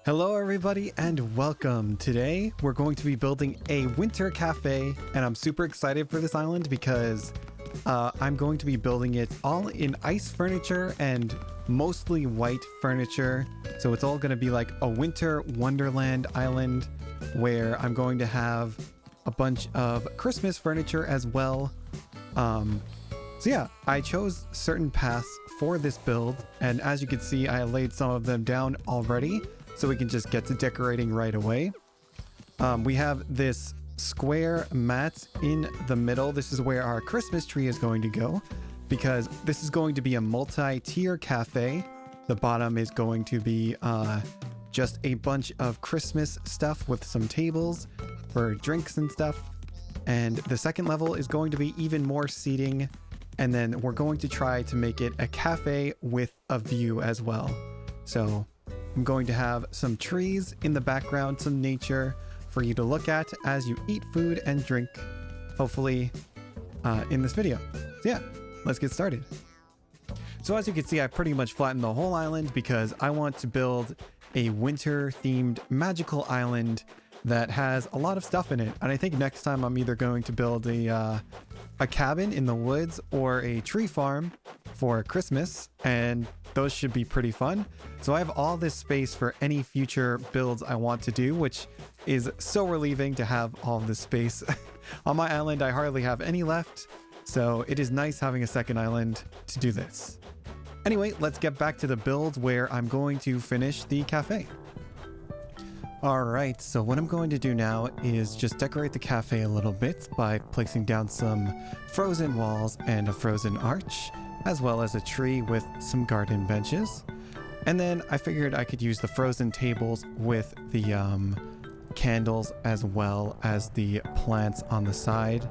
Hello everybody and welcome. Today we're going to be building a winter cafe and I'm super excited for this island because I'm going to be building it all in ice furniture and mostly white furniture. So it's all going to be like a winter wonderland island where I'm going to have a bunch of Christmas furniture as well. So yeah, I chose certain paths for this build and as you can see I laid some of them down already. So we can just get to decorating right away. We have this square mat in the middle. This is where our Christmas tree is going to go because this is going to be a multi-tier cafe. The bottom is going to be just a bunch of Christmas stuff with some tables for drinks and stuff. And the second level is going to be even more seating. And then we're going to try to make it a cafe with a view as well. So I'm going to have some trees in the background, some nature for you to look at as you eat food and drink, hopefully in this video. So yeah, let's get started. So as you can see, I pretty much flattened the whole island because I want to build a winter themed magical island that has a lot of stuff in it. And I think next time I'm either going to build a cabin in the woods or a tree farm for Christmas, and those should be pretty fun. So I have all this space for any future builds I want to do, which is so relieving to have all this space. On my island, I hardly have any left, so it is nice having a second island to do this. Anyway, let's get back to the build where I'm going to finish the cafe. Alright, so what I'm going to do now is just decorate the cafe a little bit by placing down some frozen walls and a frozen arch, as well as a tree with some garden benches. And then I figured I could use the frozen tables with the candles as well as the plants on the side,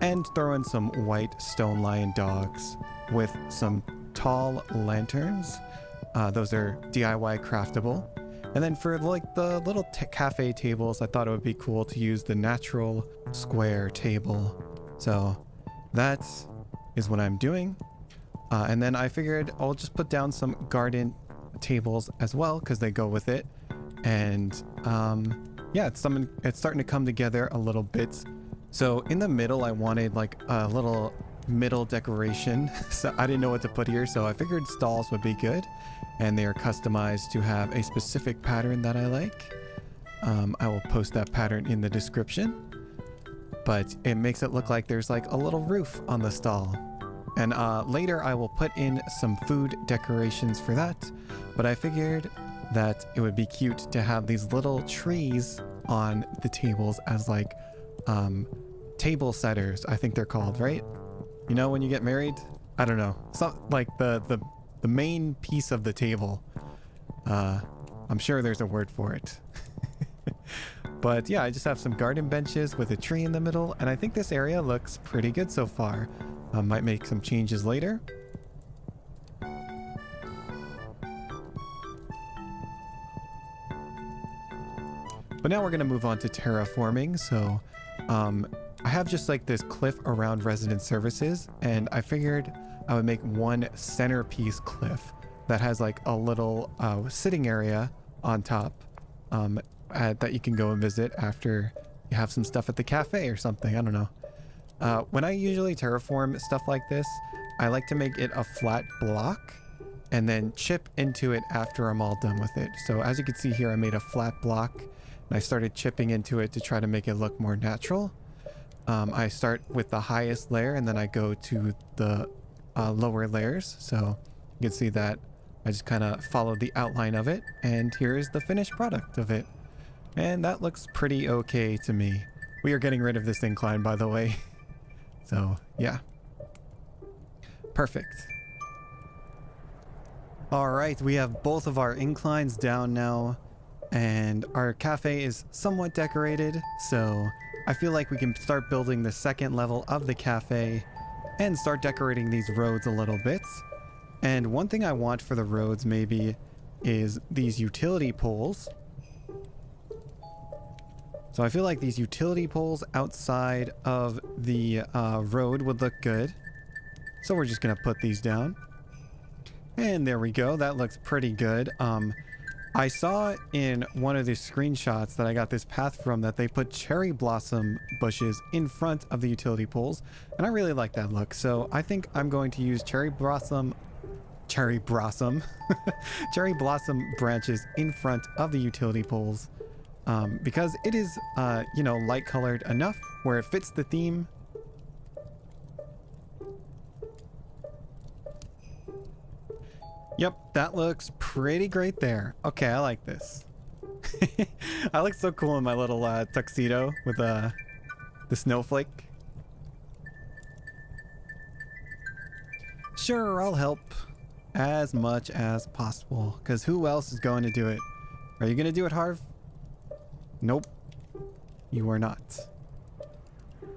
and throw in some white stone lion dogs with some tall lanterns. Those are DIY craftable. And then for like the little cafe tables, I thought it would be cool to use the natural square table. So that is what I'm doing. And then I figured I'll just put down some garden tables as well because they go with it. And yeah, it's starting to come together a little bit. So in the middle, I wanted like a little middle decoration. So I didn't know what to put here. So I figured stalls would be good. And they are customized to have a specific pattern that I like. I will post that pattern in the description. But it makes it look like there's like a little roof on the stall. And later I will put in some food decorations for that. But I figured that it would be cute to have these little trees on the tables as like table setters, I think they're called, right? You know, when you get married? I don't know. Something like the main piece of the table. I'm sure there's a word for it. But yeah, I just have some garden benches with a tree in the middle, and I think this area looks pretty good so far. I might make some changes later. But now we're going to move on to terraforming. So I have just like this cliff around resident services, and I figured I would make one centerpiece cliff that has like a little sitting area on top that you can go and visit after you have some stuff at the cafe or something. I don't know. When I usually terraform stuff like this, I like to make it a flat block and then chip into it after I'm all done with it. So as you can see here, I made a flat block and I started chipping into it to try to make it look more natural. I start with the highest layer and then I go to the lower layers. So you can see that I just kind of followed the outline of it, and here is the finished product of it. And that looks pretty okay to me. We are getting rid of this incline, by the way. So yeah, perfect. All right, we have both of our inclines down now, and our cafe is somewhat decorated. So I feel like we can start building the second level of the cafe and start decorating these roads a little bit. And one thing I want for the roads maybe is these utility poles. So I feel like these utility poles outside of the road would look good. So we're just gonna put these down. And there we go, that looks pretty good. I saw in one of the screenshots that I got this path from that they put cherry blossom bushes in front of the utility poles, and I really like that look. So I think I'm going to use cherry blossom cherry blossom branches in front of the utility poles, because it is you know, light colored enough where it fits the theme. Yep, that looks pretty great there. Okay, I like this. I look so cool in my little tuxedo with the snowflake. Sure, I'll help as much as possible, because who else is going to do it? Are you going to do it, Harv? Nope. You are not. You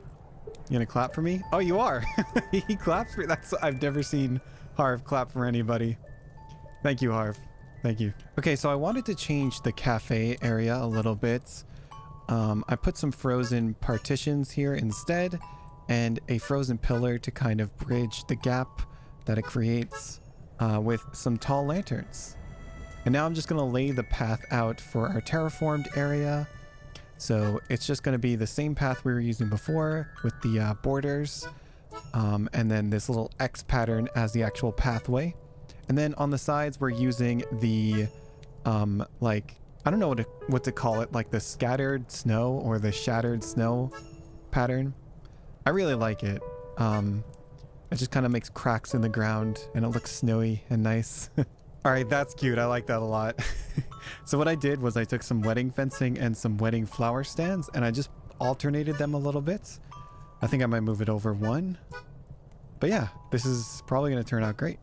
gonna clap for me? Oh, you are. He claps for... That's... I've never seen Harv clap for anybody. Thank you, Harv. Thank you. Okay, so I wanted to change the cafe area a little bit. I put some frozen partitions here instead, and a frozen pillar to kind of bridge the gap that it creates with some tall lanterns. And now I'm just gonna lay the path out for our terraformed area. So it's just gonna be the same path we were using before with the borders, and then this little X pattern as the actual pathway. And then on the sides, we're using the, like, I don't know what to call it, like the scattered snow or the shattered snow pattern. I really like it. It just kind of makes cracks in the ground and it looks snowy and nice. All right, that's cute. I like that a lot. So what I did was I took some wedding fencing and some wedding flower stands and I just alternated them a little bit. I think I might move it over one. But yeah, this is probably going to turn out great.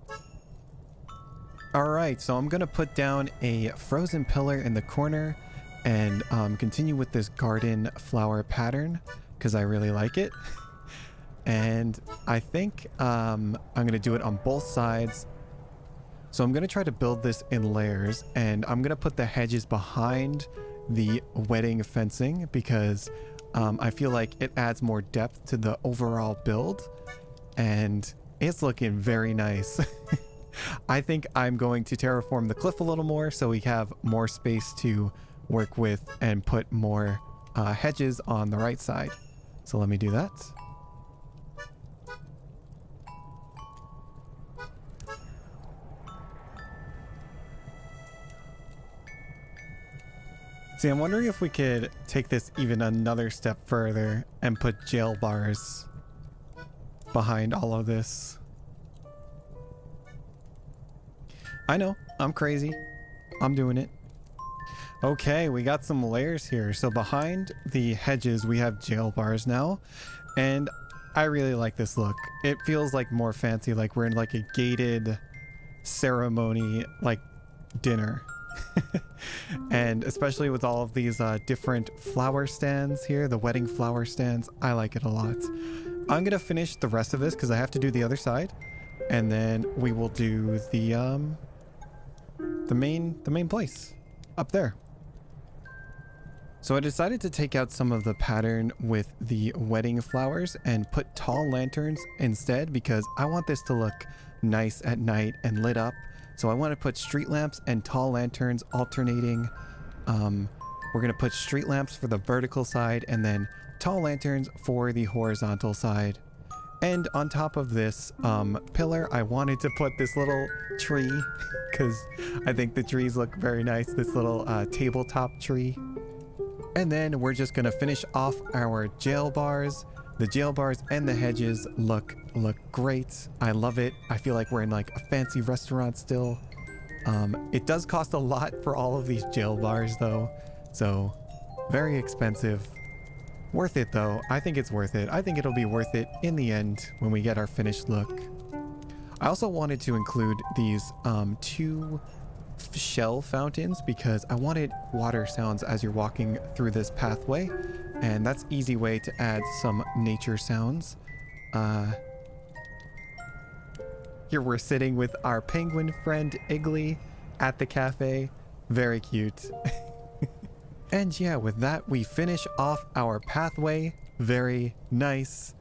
All right, so I'm going to put down a frozen pillar in the corner and continue with this garden flower pattern because I really like it. And I think I'm going to do it on both sides. So I'm going to try to build this in layers, and I'm going to put the hedges behind the wedding fencing because I feel like it adds more depth to the overall build and it's looking very nice. I think I'm going to terraform the cliff a little more so we have more space to work with and put more hedges on the right side. So let me do that. See, I'm wondering if we could take this even another step further and put jail bars behind all of this. I know, I'm crazy. I'm doing it. Okay, we got some layers here. So behind the hedges, we have jail bars now. And I really like this look. It feels like more fancy, like we're in like a gated ceremony, like dinner. And especially with all of these different flower stands here, the wedding flower stands, I like it a lot. I'm gonna finish the rest of this because I have to do the other side, and then we will do the main place up there. So I decided to take out some of the pattern with the wedding flowers and put tall lanterns instead because I want this to look nice at night and lit up. So I want to put street lamps and tall lanterns alternating. We're going to put street lamps for the vertical side and then tall lanterns for the horizontal side. And on top of this pillar, I wanted to put this little tree because I think the trees look very nice. This little tabletop tree. And then we're just going to finish off our jail bars. The jail bars and the hedges look great. I love it. I feel like we're in like a fancy restaurant still. It does cost a lot for all of these jail bars though. So very expensive. Worth it though. I think it's worth it. I think it'll be worth it in the end when we get our finished look. I also wanted to include these two shell fountains because I wanted water sounds as you're walking through this pathway, and that's an easy way to add some nature sounds. Here we're sitting with our penguin friend Iggly at the cafe. Very cute. And yeah, with that we finish off our pathway. Very nice.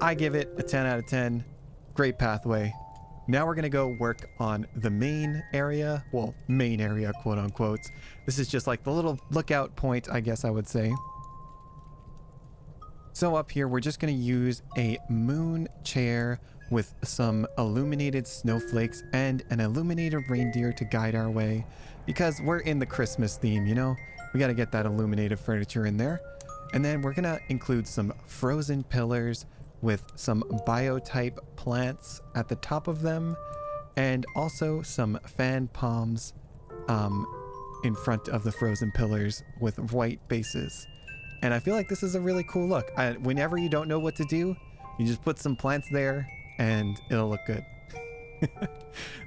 I give it a 10 out of 10. Great pathway. Now we're gonna go work on the main area. Well, main area, quote unquote. This is just like the little lookout point, I guess I would say. So up here, we're just gonna use a moon chair with some illuminated snowflakes and an illuminated reindeer to guide our way, because we're in the Christmas theme, you know? We gotta get that illuminated furniture in there. And then we're gonna include some frozen pillars with some biotype plants at the top of them, and also some fan palms in front of the frozen pillars with white bases. And I feel like this is a really cool look. Whenever you don't know what to do, you just put some plants there and it'll look good.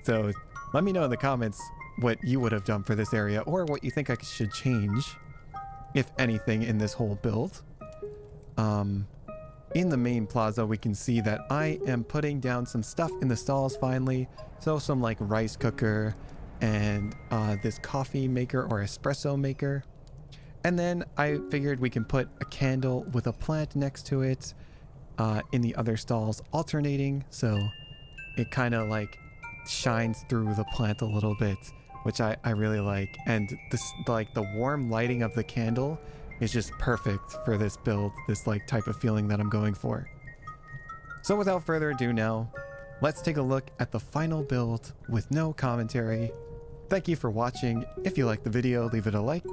So let me know in the comments what you would have done for this area, or what you think I should change, if anything, in this whole build. In the main plaza, we can see that I am putting down some stuff in the stalls finally. So some like rice cooker and this coffee maker or espresso maker. And then I figured we can put a candle with a plant next to it in the other stalls, alternating, so it kind of like shines through the plant a little bit, which I really like. And this, like, the warm lighting of the candle is just perfect for this build, this like type of feeling that I'm going for. So without further ado now, let's take a look at the final build with no commentary. Thank you for watching. If you liked the video, leave it a like,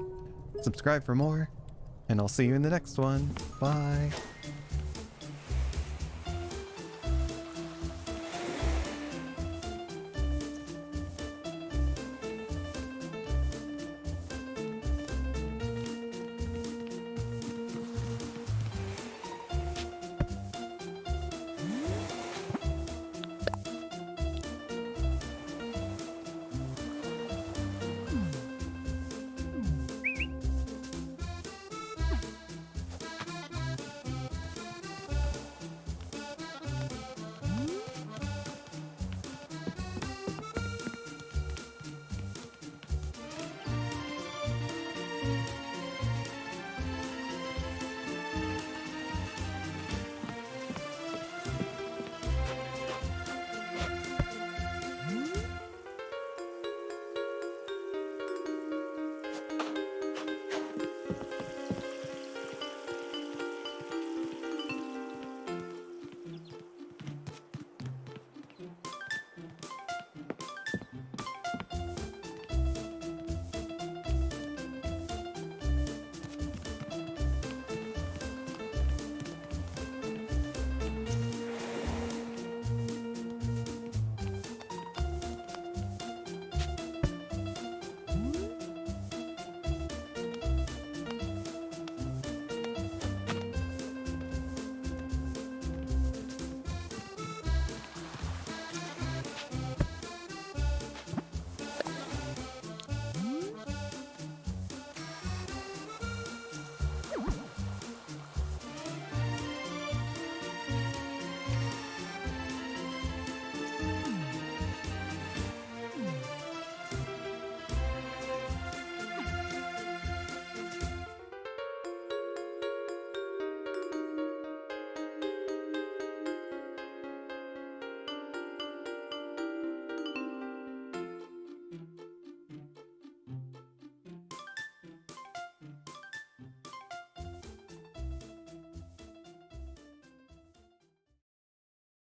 subscribe for more, and I'll see you in the next one. Bye.